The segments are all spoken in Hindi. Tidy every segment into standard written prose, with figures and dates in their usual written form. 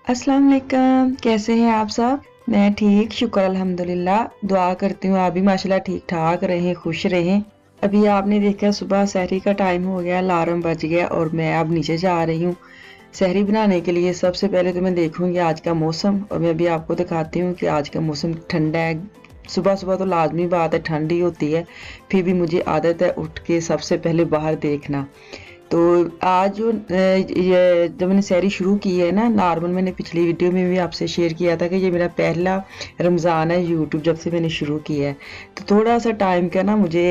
अस्सलाम वालेकुम, कैसे हैं आप सब। मैं ठीक, शुक्र अल्हम्दुलिल्लाह। दुआ करती हूँ आप भी माशाल्लाह ठीक ठाक रहें, खुश रहें। अभी आपने देखा सुबह सहरी का टाइम हो गया, अलार्म बज गया और मैं अब नीचे जा रही हूँ सहरी बनाने के लिए। सबसे पहले तो मैं देखूंगी आज का मौसम और मैं भी आपको दिखाती हूँ कि आज का मौसम ठंडा है। सुबह सुबह तो लाजमी बात है, ठंडी होती है, फिर भी मुझे आदत है उठ के सबसे पहले बाहर देखना। तो आज जो ये जब मैंने सहरी शुरू की है ना, नॉर्मल मैंने पिछली वीडियो में भी आपसे शेयर किया था कि ये मेरा पहला रमज़ान है यूट्यूब जब से मैंने शुरू किया है। तो थोड़ा सा टाइम का ना मुझे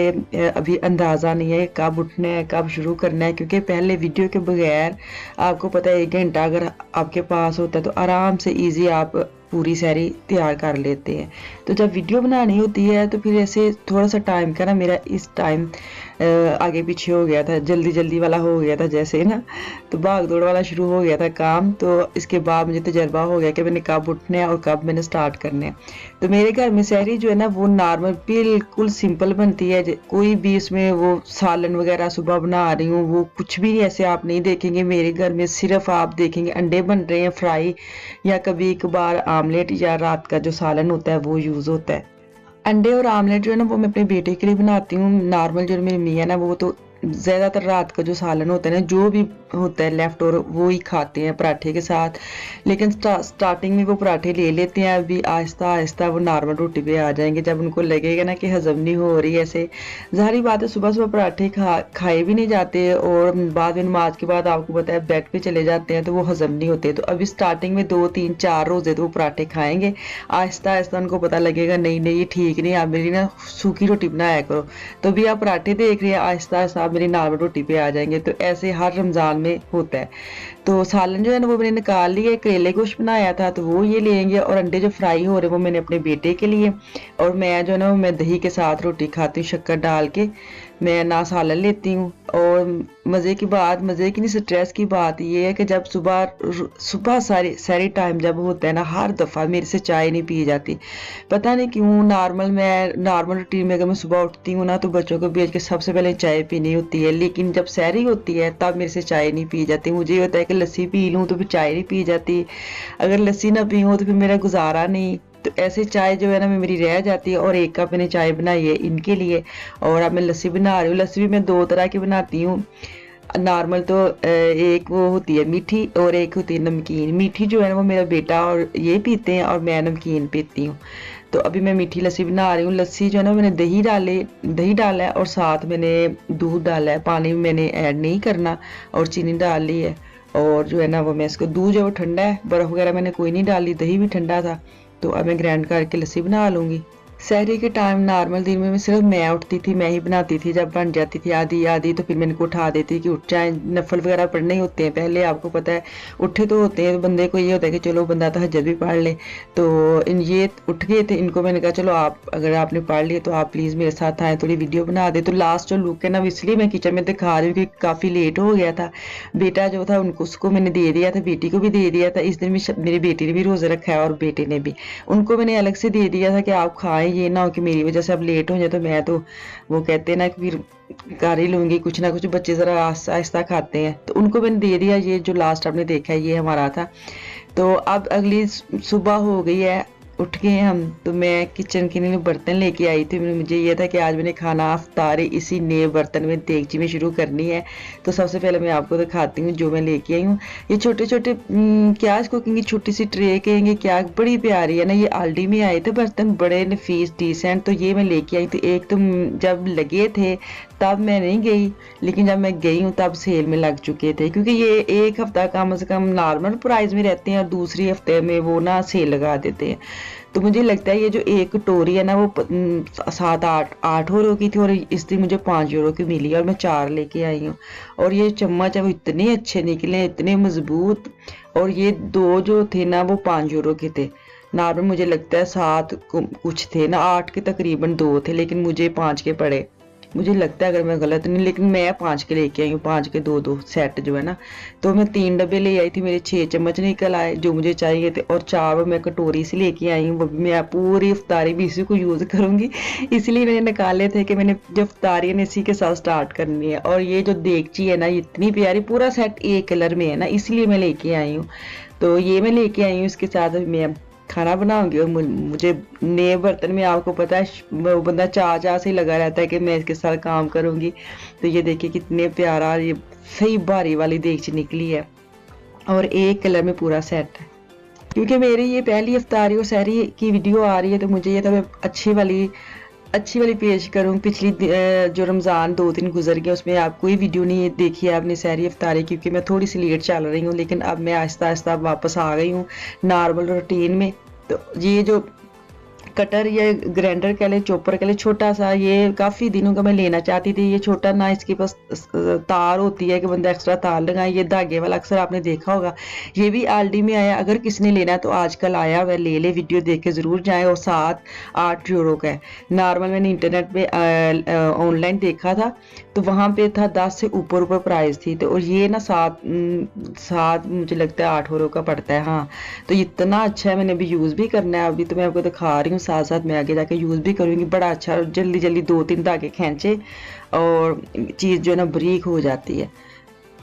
अभी अंदाज़ा नहीं है कब उठना है, कब शुरू करना है, क्योंकि पहले वीडियो के बगैर आपको पता है 1 घंटा अगर आपके पास होता है तो आराम से ईजी आप पूरी सहरी तैयार कर लेते हैं। तो जब वीडियो बनानी होती है तो फिर ऐसे थोड़ा सा टाइम का ना मेरा इस टाइम आगे पीछे हो गया था, जल्दी जल्दी वाला हो गया था जैसे ना, तो भाग दौड़ वाला शुरू हो गया था काम। तो इसके बाद मुझे तजर्बा हो गया कि मैंने कब उठना है और कब मैंने स्टार्ट करना है। तो मेरे घर में सहरी जो है ना वो नॉर्मल बिल्कुल सिंपल बनती है, कोई भी इसमें वो सालन वगैरह सुबह बना रही हूँ वो कुछ भी ऐसे आप नहीं देखेंगे मेरे घर में। सिर्फ आप देखेंगे अंडे बन रहे हैं फ्राई, या कभी कभार आमलेट, या रात का जो सालन होता है वो यूज़ होता है। अंडे और आमलेट जो है ना वो मैं अपने बेटे के लिए बनाती हूँ। नॉर्मल जो मेरी मियाँ है ना वो तो ज़्यादातर रात का जो सालन होता है ना, जो भी होता है लेफ्ट और वो ही खाते हैं पराठे के साथ। लेकिन स्टार्टिंग में वो पराठे ले लेते हैं, अभी आहिस्ता आहिस्ता वो नॉर्मल रोटी पे आ जाएंगे जब उनको लगेगा ना कि हजम नहीं हो रही। ऐसे ज़ाहिर बात है सुबह सुबह पराठे खाए भी नहीं जाते और बाद में नमाज के बाद आपको पता है बेड पे चले जाते हैं तो वो हजम नहीं होते। तो अभी स्टार्टिंग में 2 3 4 रोज़े तो वो पराठे खाएंगे, आहिस्ता आहिस्ता उनको पता लगेगा नहीं नहीं ये ठीक नहीं, आप मेरी ना सूखी रोटी बनाया करो। तो भी आप पराठे देख रहे हैं, आहिस्ता आहिस्ता आप मेरी नॉर्मल रोटी पे आ जाएंगे। तो ऐसे हर रमज़ान में होता है। तो सालन जो है ना वो मैंने निकाल लिया, करेले गोश्त बनाया था तो वो ये लेंगे, और अंडे जो फ्राई हो रहे वो मैंने अपने बेटे के लिए। और मैं जो है ना मैं दही के साथ रोटी खाती हूँ शक्कर डाल के, मैं ना सालन लेती हूँ। और मज़े की बात, मज़े की नहीं स्ट्रेस की बात ये है कि जब सुबह सुबह सारी सारी टाइम जब होता है ना, हर दफ़ा मेरे से चाय नहीं पी जाती। पता नहीं क्यों। मैं नॉर्मल रूटीन में अगर मैं सुबह उठती हूँ ना तो बच्चों को भेज के सबसे पहले चाय पीनी होती है, लेकिन जब सहरी होती है तब मेरे से चाय नहीं पी जाती। मुझे ये होता है कि लस्सी पी लूँ तो फिर चाय नहीं पी जाती, अगर लस्सी ना पी हो तो फिर मेरा गुजारा नहीं। तो ऐसे चाय जो है ना मेरी रह जाती है। और एक कप मैंने चाय बनाई है इनके लिए, और अब मैं लस्सी बना रही हूँ। लस्सी भी मैं 2 तरह की बनाती हूँ। नॉर्मल तो एक वो होती है मीठी और एक होती है नमकीन। मीठी जो है ना वो मेरा बेटा और ये पीते हैं और मैं नमकीन पीती हूँ। तो अभी मैं मीठी लस्सी बना रही हूँ। लस्सी जो है ना मैंने दही डाला है और साथ मैंने दूध डाला है, पानी मैंने ऐड नहीं करना, और चीनी डाल ली है। और जो है ना वो मैं इसको, दूध जो वो ठंडा है, बर्फ़ वगैरह मैंने कोई नहीं डाली, दही भी ठंडा था। तो अब मैं ग्राइंड करके लस्सी बना लूँगी। सहरी के टाइम नॉर्मल दिन में सिर्फ मैं उठती थी, मैं ही बनाती थी। जब बन जाती थी आधी आधी तो फिर मैं इनको उठा देती कि उठ जाए, नफल वगैरह पढ़ने ही होते हैं पहले, आपको पता है उठे तो होते हैं तो बंदे को ये होता है कि चलो बंदा तहज्जुद भी पढ़ ले। तो इन ये उठ गए थे, इनको मैंने कहा चलो आप अगर आपने पढ़ लिया तो आप प्लीज़ मेरे साथ आए, थोड़ी वीडियो बना दे। तो लास्ट जो लुक है ना इसलिए मैं किचन में दिखा रही हूँ कि काफ़ी लेट हो गया था। बेटा जो था उनको उसको मैंने दे दिया था, बेटी को भी दे दिया था। इस दिन भी मेरी बेटी ने भी रोज़ा रखा है और बेटे ने भी, उनको मैंने अलग से दे दिया था कि आप खाएं, ये ना हो कि मेरी वजह से अब लेट हो जाए। तो मैं तो वो कहते हैं ना कि फिर कर ही लूँगी कुछ ना कुछ, बच्चे ज़रा आहिस्ता आहिस्ता खाते हैं। तो उनको मैंने दे दिया। ये जो लास्ट आपने देखा है ये हमारा था। तो अब अगली सुबह हो गई है, उठ गए हम। तो मैं किचन के लिए बर्तन लेके आई थी। मुझे ये था कि आज मैंने खाना अफ्तारी इसी नए बर्तन में देगची में शुरू करनी है। तो सबसे पहले मैं आपको दिखाती हूँ जो मैं लेके आई हूँ। ये छोटे छोटे क्या इसको कहेंगे, छोटी सी ट्रे कहेंगे क्या, बड़ी प्यारी है ना। ये आल्डी में आए थे बर्तन, बड़े नफीस डिसेंट। तो ये मैं लेके आई थी। एक तो जब लगे थे तब मैं नहीं गई, लेकिन जब मैं गई हूँ तब सेल में लग चुके थे, क्योंकि ये एक हफ्ता कम से कम नॉर्मल प्राइस में रहते हैं और दूसरी हफ्ते में वो ना सेल लगा देते हैं। तो मुझे लगता है ये जो एक कटोरी है ना वो 7 8 8 यूरो की थी, और इस दिन मुझे 5 यूरो की मिली और मैं 4 लेके आई हूँ। और ये चम्मच है वो इतने अच्छे निकले, इतने मजबूत। और ये 2 जो थे ना वो 5 यूरो के थे। नॉर्मल मुझे लगता है 7 कुछ थे ना, 8 के तकरीबन 2 थे, लेकिन मुझे 5 के पड़े। मुझे लगता है अगर मैं गलत नहीं, लेकिन मैं 5 के लेके आई हूँ, 5 के 2 2 सेट जो है ना। तो मैं 3 डब्बे ले आई थी, मेरे 6 चम्मच निकल आए जो मुझे चाहिए थे, और 4 मैं कटोरी से लेके आई हूँ। वो भी मैं पूरी इफ्तारी भी इसी को यूज़ करूँगी, इसलिए मैंने निकाले थे कि मैंने जो इफ्तारी है इसी के साथ स्टार्ट करनी है। और ये जो देगची है ना इतनी प्यारी, पूरा सेट एक कलर में है ना, इसलिए मैं लेके आई हूँ। तो ये मैं लेके आई हूँ। इसके साथ अभी मैं खाना बनाऊंगी और मुझे नए बर्तन में, आपको पता है वो बंदा चाह से लगा रहता है कि मैं इसके साथ काम करूंगी। तो ये देखिए कितने प्यारा ये सही भारी वाली देगची निकली है और एक कलर में पूरा सेट है। क्योंकि मेरी ये पहली इफ्तारी और सहरी की वीडियो आ रही है तो मुझे ये था मैं अच्छी वाली पेश करूँ। पिछली जो रमज़ान 2 दिन गुजर गया उसमें आप कोई वीडियो नहीं देखी है आपने सहरी इफ्तारी, क्योंकि मैं थोड़ी सी लेट चल रही हूँ। लेकिन अब मैं आहिस्ता आहिस्ता वापस आ गई हूँ नॉर्मल रूटीन में। तो ये जो कटर या ग्राइंडर कह ले, चॉपर कह ले, छोटा सा, ये काफ़ी दिनों का मैं लेना चाहती थी। ये छोटा ना इसके पास तार होती है कि बंदा एक्स्ट्रा तार लगाए, ये धागे वाला अक्सर आपने देखा होगा। ये भी आलडी में आया, अगर किसी ने लेना है तो आजकल आया वह ले ले, वीडियो देख के ज़रूर जाएँ। और 7-8 यूरो का है। नॉर्मल मैंने इंटरनेट पे ऑनलाइन देखा था तो वहाँ पे था 10 से ऊपर प्राइस थी। तो और ये ना 7 मुझे लगता है 8 यूरो का पड़ता है। हाँ, तो इतना अच्छा है, मैंने अभी यूज़ भी करना है। अभी तो मैं आपको दिखा रही हूँ, साथ साथ मैं आगे जाके यूज़ भी करूँगी। बड़ा अच्छा, जल्दी जल्दी 2-3 धागे खींचे और चीज़ जो है ना बारीक हो जाती है।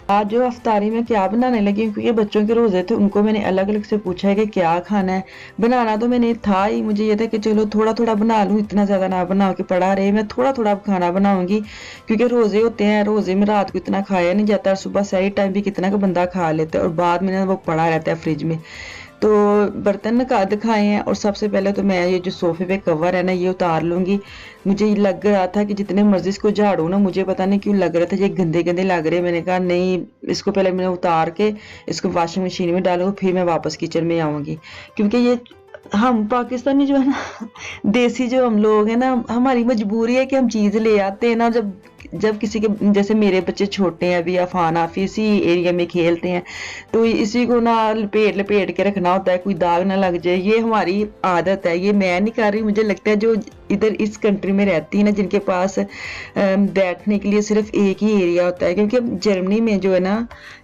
आज जो अफ्तारी में क्या बनाने लगी, क्योंकि बच्चों के रोज़े थे उनको मैंने अलग अलग से पूछा है कि क्या खाना है। बनाना तो मैंने था ही, मुझे ये था कि चलो थोड़ा थोड़ा बना लूँ, इतना ज़्यादा ना बना के पड़ा रहे। मैं थोड़ा थोड़ा खाना बनाऊंगी क्योंकि रोज़े होते हैं, रोज़े में रात को इतना खाया नहीं जाता और सुबह सही टाइम भी कितना का बंदा खा लेता है और बाद में ना वो पड़ा रहता है फ्रिज में। तो बर्तन दिखाए हैं और सबसे पहले तो मैं ये जो सोफे पे कवर है ना ये उतार लूँगी। मुझे लग रहा था कि जितने मर्जी इसको झाड़ू ना, मुझे पता नहीं क्यों लग रहा था ये गंदे गंदे लग रहे। मैंने कहा नहीं, इसको पहले मैंने उतार के इसको वॉशिंग मशीन में डालूंगा, फिर मैं वापस किचन में आऊँगी। क्योंकि ये हम पाकिस्तानी जो है ना देसी जो हम लोग हैं ना, हमारी मजबूरी है कि हम चीज़ ले आते हैं ना। जब जब किसी के, जैसे मेरे बच्चे छोटे हैं अभी, अफान आफी इसी एरिया में खेलते हैं, तो इसी को ना लपेट लपेट के रखना होता है, कोई दाग ना लग जाए। ये हमारी आदत है, ये मैं नहीं कर रही। मुझे लगता है जो इधर इस कंट्री में रहती है ना, जिनके पास बैठने के लिए सिर्फ एक ही एरिया होता है। क्योंकि जर्मनी में जो है ना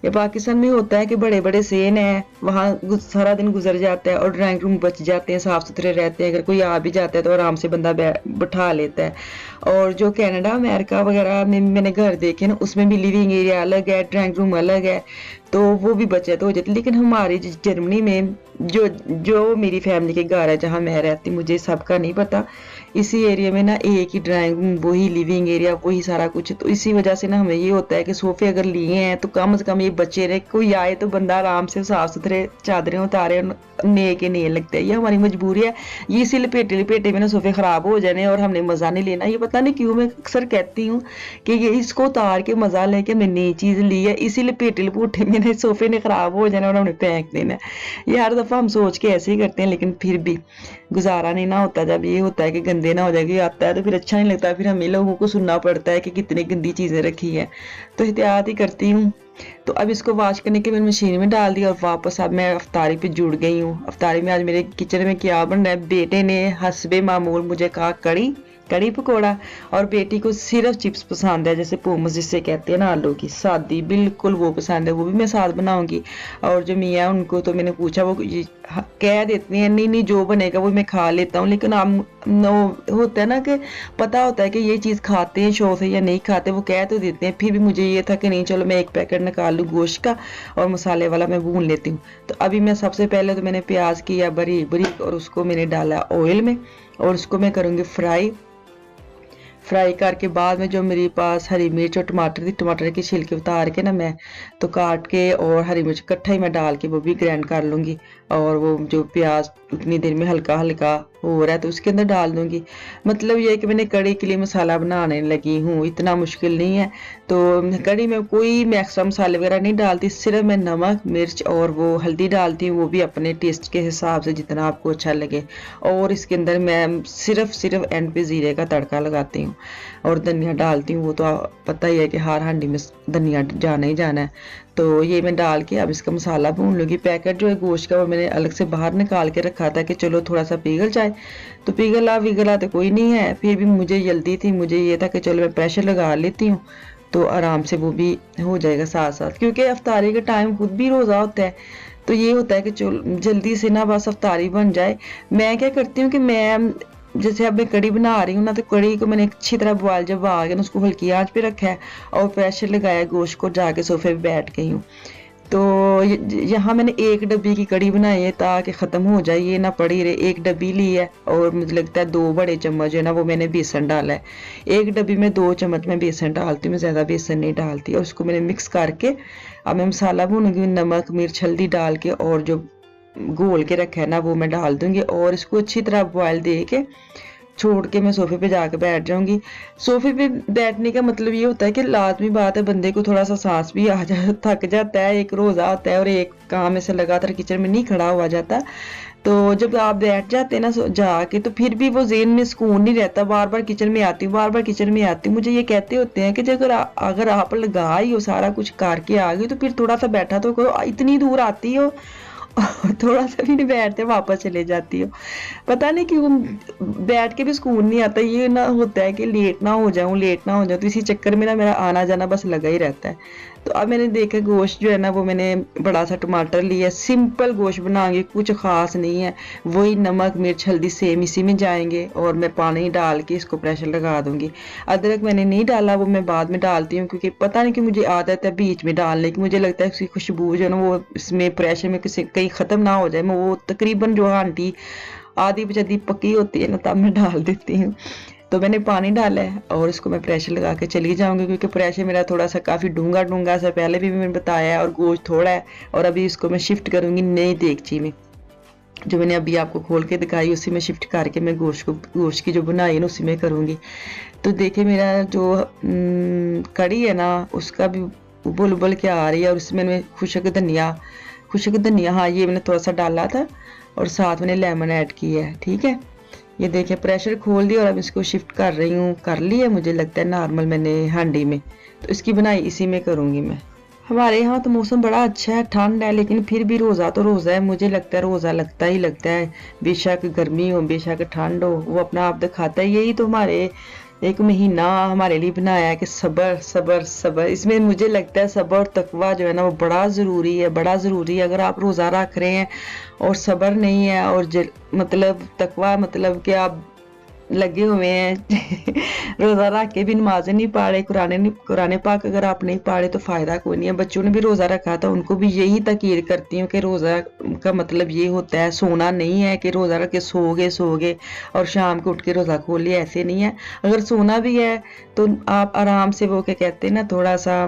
या पाकिस्तान में होता है कि बड़े बड़े सेन है, वहाँ सारा दिन गुजर जाता है और ड्राइंग रूम बच जाते हैं, साफ सुथरे रहते हैं। अगर कोई आ भी जाता है तो आराम से बंदा बैठा लेता है। और जो कनाडा अमेरिका वगैरह में मैंने घर देखे ना, उसमें भी लिविंग एरिया अलग है, ड्राइंग रूम अलग है, तो वो भी बचत हो जाती है। लेकिन हमारी जर्मनी में जो मेरी फैमिली के घर है जहाँ मैं रहती, मुझे सबका नहीं पता, इसी एरिया में ना एक ही ड्राइंग रूम, वही लिविंग एरिया, वही सारा कुछ। तो इसी वजह से ना हमें ये होता है कि सोफे अगर लिए हैं तो कम से कम ये बचे रहे, कोई आए तो बंदा आराम से साफ सुथरे चादरें उतारे, नए के नए लगते हैं। ये हमारी मजबूरी है। ये इसी लपेटे लपेटे में ना सोफे खराब हो जाने और हमने मजा नहीं लेना। ये पता नहीं क्यों मैं अक्सर कहती हूँ कि ये इसको उतार के मजा लेके हमने नई चीज ली है, इसी लपेटे लपेटे में ना सोफे ने खराब हो जाना और हमने फेंक देना है। ये हर दफा हम सोच के ऐसे ही करते हैं, लेकिन फिर भी गुजारा नहीं ना होता। जब ये होता है कि गंदे ना हो जाएगी आता है तो फिर अच्छा नहीं लगता, फिर हमें लोगों को सुनना पड़ता है कि कितनी गंदी चीजें रखी है। तो एहतियात ही करती हूँ। तो अब इसको वॉश करने के मैंने मशीन में डाल दिया और वापस अब मैं अफ्तारी पे जुड़ गई हूँ। अफ्तारी में आज मेरे किचन में क्या बन रहा है, बेटे ने हस्बे मामूल मुझे कहा कड़ी पकौड़ा, और बेटी को सिर्फ चिप्स पसंद है, जैसे पोमस जिसे कहते हैं ना, आलू की सादी, बिल्कुल वो पसंद है, वो भी मैं साथ बनाऊंगी। और जो मियाँ उनको तो मैंने पूछा, वो कह देते हैं नहीं नहीं जो बनेगा वो मैं खा लेता हूँ। लेकिन आप होता है ना कि पता होता है कि ये चीज़ खाते हैं शौक से या नहीं खाते, वो कह तो देते हैं। फिर भी मुझे ये था कि नहीं चलो मैं एक पैकेट निकाल लूँ गोश्त का और मसाले वाला मैं भून लेती हूँ। तो अभी मैं सबसे पहले तो मैंने प्याज किया बारीक बारीक और उसको मैंने डाला ऑयल में और उसको मैं करूँगी फ्राई करके बाद में जो मेरे पास हरी मिर्च और टमाटर थी, टमाटर की छिलके उतार के ना मैं तो काट के और हरी मिर्च इकट्ठा ही मैं डाल के वो भी ग्राइंड कर लूँगी। और वो जो प्याज उतनी देर में हल्का हल्का हो रहा है तो उसके अंदर डाल दूँगी। मतलब ये है कि मैंने कड़ी के लिए मसाला बनाने लगी हूँ, इतना मुश्किल नहीं है। तो कड़ी में कोई मैं एक्स्ट्रा मसाले वगैरह नहीं डालती, सिर्फ मैं नमक मिर्च और वो हल्दी डालती हूँ, वो भी अपने टेस्ट के हिसाब से जितना आपको अच्छा लगे। और इसके अंदर मैं सिर्फ एंड पे ज़ीरे का तड़का लगाती हूँ और धनिया डालती हूँ। वो तो पता ही है कि हर हांडी में धनिया जाना ही जाना है। तो ये मैं डाल के अब इसका मसाला भून लूँगी। पैकेट जो है गोश्त का वो मैंने अलग से बाहर निकाल के रखा था कि चलो थोड़ा सा पिघल जाए, तो पिघला तो कोई नहीं है। फिर भी मुझे जल्दी थी, मुझे ये था कि चलो मैं प्रेशर लगा लेती हूँ तो आराम से वो भी हो जाएगा साथ साथ, क्योंकि अफ्तारी के टाइम खुद भी रोज़ा होता है। तो ये होता है कि चलो जल्दी से ना बस अफ्तारी बन जाए। मैं क्या करती हूँ कि मैं जैसे अब मैं कड़ी बना रही हूँ ना, तो कड़ी को मैंने अच्छी तरह बॉयल जब आ गया ना, उसको हल्की आंच पे रखा है और प्रेशर लगाया गोश्त को, जाके सोफे पे बैठ गई हूँ। तो यहाँ मैंने एक डब्बी की कड़ी बनाई है ताकि ख़त्म हो जाए, ये ना पड़ी रहे। एक डब्बी ली है और मुझे लगता है 2 बड़े चम्मच है ना वो मैंने बेसन डाला है। एक डब्बी में 2 चम्मच मैं बेसन डालती हूँ, मैं ज़्यादा बेसन नहीं डालती। और उसको मैंने मिक्स करके अब मैं मसाला भूनूंगी, नमक मिर्च हल्दी डाल के, और जो घोल के रखा है ना वो मैं डाल दूंगी। और इसको अच्छी तरह बॉयल दे के छोड़ के मैं सोफे पे जाके बैठ जाऊंगी। सोफे पे बैठने का मतलब ये होता है कि लाजमी बात है बंदे को थोड़ा सा सांस भी आ जाए, थक जाता है, एक रोज़ा होता है और एक काम ऐसे लगातार किचन में नहीं खड़ा हुआ जाता। तो जब आप बैठ जाते हैं ना जाके, तो फिर भी वो ज़हन में सुकून नहीं रहता, बार बार किचन में आती हूँ, बार बार किचन में आती हूँ। मुझे ये कहते होते हैं कि जब अगर आप लगा ही हो सारा कुछ करके आ गई तो फिर थोड़ा सा बैठा तो करो, इतनी दूर आती हो और थोड़ा सा भी नहीं बैठते वापस चले जाती हो। पता नहीं क्यों बैठ के भी सुकून नहीं आता। ये ना होता है कि लेट ना हो जाऊं, लेट ना हो जाऊं, तो इसी चक्कर में ना मेरा आना जाना बस लगा ही रहता है। तो अब मैंने देखा गोश्त जो है ना वो मैंने बड़ा सा टमाटर लिया, सिंपल गोश्त बनाएंगे, कुछ खास नहीं है। वही नमक मिर्च हल्दी सेम इसी में जाएंगे और मैं पानी डाल के इसको प्रेशर लगा दूंगी। अदरक मैंने नहीं डाला, वो मैं बाद में डालती हूँ क्योंकि पता नहीं कि मुझे आदत है बीच में डालने की। मुझे लगता है उसकी खुशबू जो है ना वो इसमें प्रेशर में किसी कहीं ख़त्म ना हो जाए। मैं वो तकरीबन जो आंटी आधी बचदी पकी होती है ना तब मैं डाल देती हूँ। तो मैंने पानी डाला है और इसको मैं प्रेशर लगा के चली जाऊंगी क्योंकि प्रेशर मेरा थोड़ा सा काफ़ी डूंगा डूंगा सा पहले भी मैंने बताया है और गोश्त थोड़ा है। और अभी इसको मैं शिफ्ट करूंगी नई देगची में, जो मैंने अभी आपको खोल के दिखाई उसी में शिफ्ट करके मैं गोश्त की जो बनाई है ना उसी में करूंगी। तो देखिए मेरा जो कड़ी है ना उसका भी उबल उबल के आ रही है। और इसमें मैं खुशक धनिया हाँ ये मैंने थोड़ा सा डाला था और साथ मैंने लेमन ऐड किया है। ठीक है, ये देखिए प्रेशर खोल दिया और अब इसको शिफ्ट कर रही हूँ। कर लिया मुझे लगता है नॉर्मल मैंने हांडी में, तो इसकी बनाई इसी में करूँगी मैं। हमारे यहाँ तो मौसम बड़ा अच्छा है, ठंड है, लेकिन फिर भी रोज़ा तो रोज़ा है। मुझे लगता है रोज़ा लगता ही लगता है, बेशक गर्मी हो बेशक ठंड हो, वो अपना आप दिखाता है। यही तो हमारे एक महीना हमारे लिए बनाया है कि सब्र सब्र सब्र। इसमें मुझे लगता है सब्र और तकवा जो है ना वो बड़ा ज़रूरी है, बड़ा ज़रूरी है। अगर आप रोज़ा रख रहे हैं और सब्र नहीं है और मतलब तकवा मतलब कि आप लगे हुए हैं रोज़ा रख के भी नमाज़ें नहीं पढ़े, कुरान पाक अगर आप नहीं पढ़े तो फ़ायदा कोई नहीं है। बच्चों ने भी रोज़ा रखा था, उनको भी यही ताकीद करती हूँ कि रोज़ा का मतलब ये होता है सोना नहीं है कि रोज़ा रख के सो गए और शाम को उठ के रोज़ा खोल लिया, ऐसे नहीं है। अगर सोना भी है तो आप आराम से वो क्या कहते हैं ना थोड़ा सा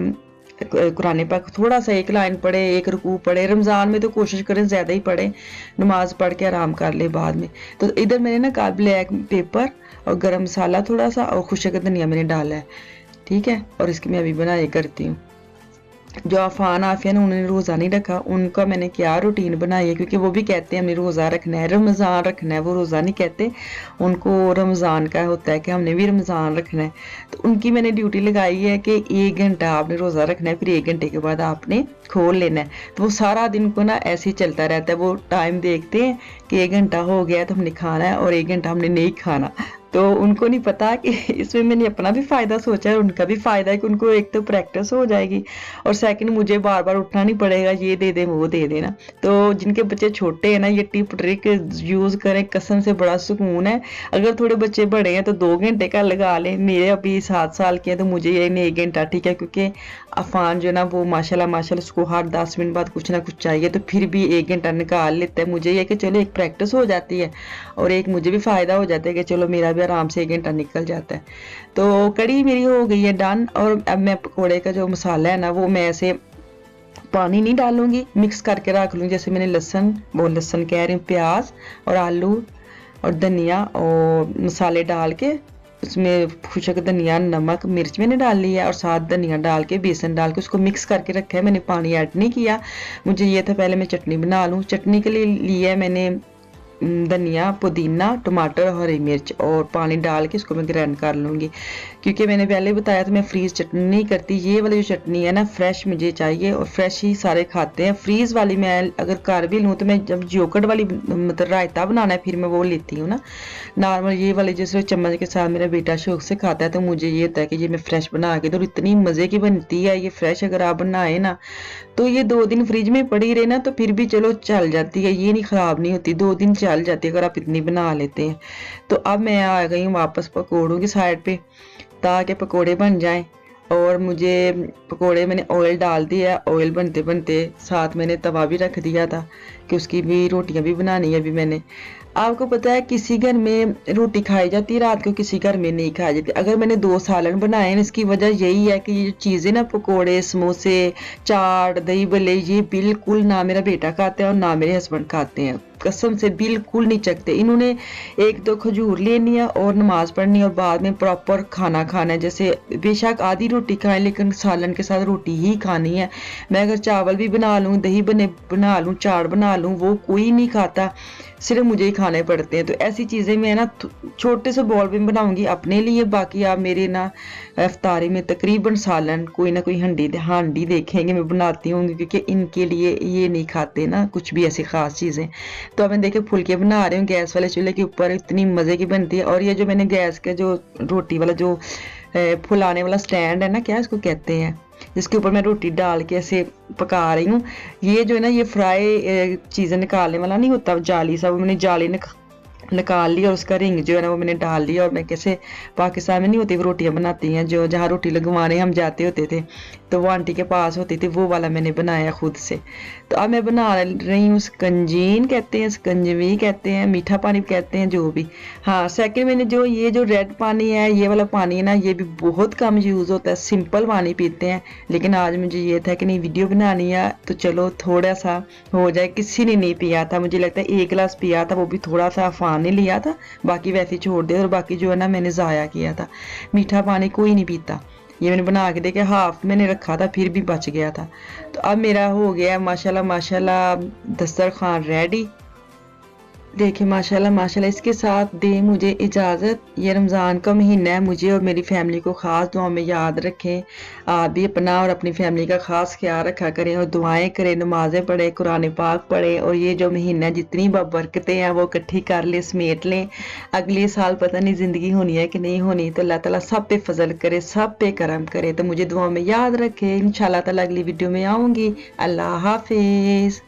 कुरान पाक थोड़ा सा एक लाइन पढ़े, एक रुकू पढ़े। रमज़ान में तो कोशिश करें ज़्यादा ही पढ़े, नमाज पढ़ के आराम कर ले बाद में। तो इधर मैंने ना ब्लैक पेपर और गरम मसाला थोड़ा सा और खुशक धनिया मैंने डाला है। ठीक है, और इसकी मैं अभी बनाई करती हूँ। जो अफान आफिया ने उन्होंने रोज़ा नहीं रखा उनका मैंने क्या रूटीन बनाई है, क्योंकि वो भी कहते हैं हमने रोज़ा रखना है, रमज़ान रखना है। वो रोज़ा नहीं कहते, उनको रमज़ान का होता है कि हमने भी रमज़ान रखना है। तो उनकी मैंने ड्यूटी लगाई है कि 1 घंटा आपने रोज़ा रखना है, फिर 1 घंटे के बाद आपने खोल लेना है। तो वो सारा दिन को ना ऐसे ही चलता रहता है। वो टाइम देखते हैं कि 1 घंटा हो गया तो हमने खाना है और 1 घंटा हमने नहीं खाना। तो उनको नहीं पता कि इसमें मैंने अपना भी फ़ायदा सोचा है और उनका भी फ़ायदा है कि उनको एक तो प्रैक्टिस हो जाएगी और सेकंड मुझे बार बार उठना नहीं पड़ेगा ये दे दे वो दे देना। तो जिनके बच्चे छोटे हैं ना ये टिप ट्रिक यूज़ करें, कसम से बड़ा सुकून है। अगर थोड़े बच्चे बड़े हैं तो 2 घंटे का लगा लें। मेरे अभी 7 साल के हैं तो मुझे ये नहीं 1 घंटा ठीक है, क्योंकि अफान जो है ना वो माशाल्लाह उसको हर 10 मिनट बाद कुछ ना कुछ चाहिए, तो फिर भी 1 घंटा निकाल लेता है। मुझे ये कि चलो एक प्रैक्टिस हो जाती है और एक मुझे भी फ़ायदा हो जाता है कि चलो मेरा भी आराम से 1 घंटा निकल जाता है। तो कड़ी मेरी हो गई है डन। और अब मैं पकोड़े का जो मसाला है ना वो मैं ऐसे पानी नहीं डालूंगी, मिक्स करके रख लूँगी। जैसे मैंने लहसुन कह रही हूँ, प्याज और आलू और धनिया और मसाले डाल के उसमें खुशक धनिया नमक मिर्च मैंने डाल लिया है और साथ धनिया डाल के बेसन डाल के उसको मिक्स करके रखा है। मैंने पानी ऐड नहीं किया, मुझे ये था पहले मैं चटनी बना लूँ। चटनी के लिए लिया है मैंने धनिया पुदीना टमाटर हरी मिर्च और पानी डाल के इसको मैं ग्राइंड कर लूँगी। क्योंकि मैंने पहले बताया था मैं फ्रीज़ चटनी नहीं करती, ये वाली जो चटनी है ना फ्रेश मुझे चाहिए और फ्रेश ही सारे खाते हैं। फ्रीज़ वाली मैं अगर कर भी लूँ तो मैं जब जोकड़ वाली मतलब रायता बनाना है फिर मैं वो लेती हूँ ना। नॉर्मल ये वाली जैसे चम्मच के साथ मेरा बेटा शौक से खाता है तो मुझे ये होता है कि ये मैं फ्रेश बना के, तो इतनी मज़े की बनती है ये फ्रेश। अगर आप बनाए ना तो ये 2 दिन फ्रिज में पड़ी रहे ना तो फिर भी चलो चल जाती है, ये नहीं ख़राब नहीं होती, 2 दिन चल जाती है अगर आप इतनी बना लेते हैं। तो अब मैं आ गई हूँ वापस पकौड़ों की साइड पे ताकि पकोड़े बन जाएं और मुझे पकोड़े मैंने ऑयल डाल दिया, ऑयल बनते बनते साथ मैंने तवा भी रख दिया था कि उसकी भी रोटियां भी बनानी है अभी मैंने। आपको पता है किसी घर में रोटी खाई जाती है रात को, किसी घर में नहीं खाई जाती। अगर मैंने 2 सालन बनाए हैं, इसकी वजह यही है कि ये जो चीज़ें ना पकोड़े, समोसे, चाट, दही भल्ले, ये बिल्कुल ना मेरा बेटा खाता है और ना मेरे हस्बैंड खाते हैं। कसम से बिल्कुल नहीं चखते। इन्होंने एक दो खजूर लेनी है और नमाज पढ़नी है और बाद में प्रॉपर खाना खाना है। जैसे बेशक आधी रोटी खाएं लेकिन सालन के साथ रोटी ही खानी है। मैं अगर चावल भी बना लूँ, दही बना लूँ, चाट बना लूँ, वो कोई नहीं खाता, सिर्फ मुझे ही खाने पड़ते हैं। तो ऐसी चीज़ें मैं ना छोटे से बॉल में बनाऊंगी अपने लिए। बाकी आप मेरे ना इफ्तारी में तकरीबन सालन कोई ना कोई हांडी देखेंगे मैं बनाती हूँ, क्योंकि इनके लिए ये नहीं खाते ना कुछ भी ऐसी ख़ास चीज़ें। तो अब मैं देखिए फुलके बना रही हूँ गैस वाले चूल्हे के ऊपर, इतनी मज़े की बनती है। और ये जो मैंने गैस के जो रोटी वाला जो फुलाने वाला स्टैंड है ना, क्या इसको कहते हैं, जिसके ऊपर मैं रोटी डाल के ऐसे पका रही हूँ, ये जो है ना ये फ्राई चीज़ें निकालने वाला नहीं होता जाली सा, वो मैंने जाली निकाल ली और उसका रिंग जो है ना वो मैंने डाल लिया। और मैं कैसे पाकिस्तान में नहीं होती वो रोटियां बनाती हैं, जो जहाँ रोटी लगवाने हम जाते होते थे तो वो आंटी के पास होती थी, वो वाला मैंने बनाया खुद से। तो अब मैं बना रही हूँ स्कंजीन कहते हैं, स्कंजवी कहते हैं, मीठा पानी कहते हैं, जो भी। हाँ, सेकंड मैंने जो ये जो रेड पानी है, ये वाला पानी है ना, ये भी बहुत कम यूज़ होता है, सिंपल पानी पीते हैं। लेकिन आज मुझे ये था कि नहीं वीडियो बनानी है तो चलो थोड़ा सा हो जाए। किसी ने नहीं पिया था, मुझे लगता है 1 गिलास पिया था, वो भी थोड़ा सा अफान ने लिया था, बाकी वैसे छोड़ दिया। और बाकी जो है ना मैंने ज़ाया किया था। मीठा पानी कोई नहीं पीता। ये मैंने बना के देखा, हाफ मैंने रखा था फिर भी बच गया था। तो अब मेरा हो गया माशाल्लाह माशाल्लाह दस्तरखान रेडी। देखिए माशाल्लाह माशाल्लाह। इसके साथ दे मुझे इजाज़त। ये रमज़ान का महीना है, मुझे और मेरी फैमिली को ख़ास दुआ में याद रखें। आप भी अपना और अपनी फैमिली का ख़ास ख्याल रखा करें और दुआएं करें, नमाज़ें पढ़ें, कुरान पाक पढ़ें। और ये जो महीना जितनी बरकतें हैं वो इकट्ठी कर लें, समेट लें। अगले साल पता नहीं ज़िंदगी होनी है कि नहीं होनी, तो अल्लाह ताला सब पे फजल करे, सब पे करम करे। तो मुझे दुआ में याद रखें। इंशाल्लाह ताला अगली वीडियो में आऊँगी। अल्लाह हाफिज़।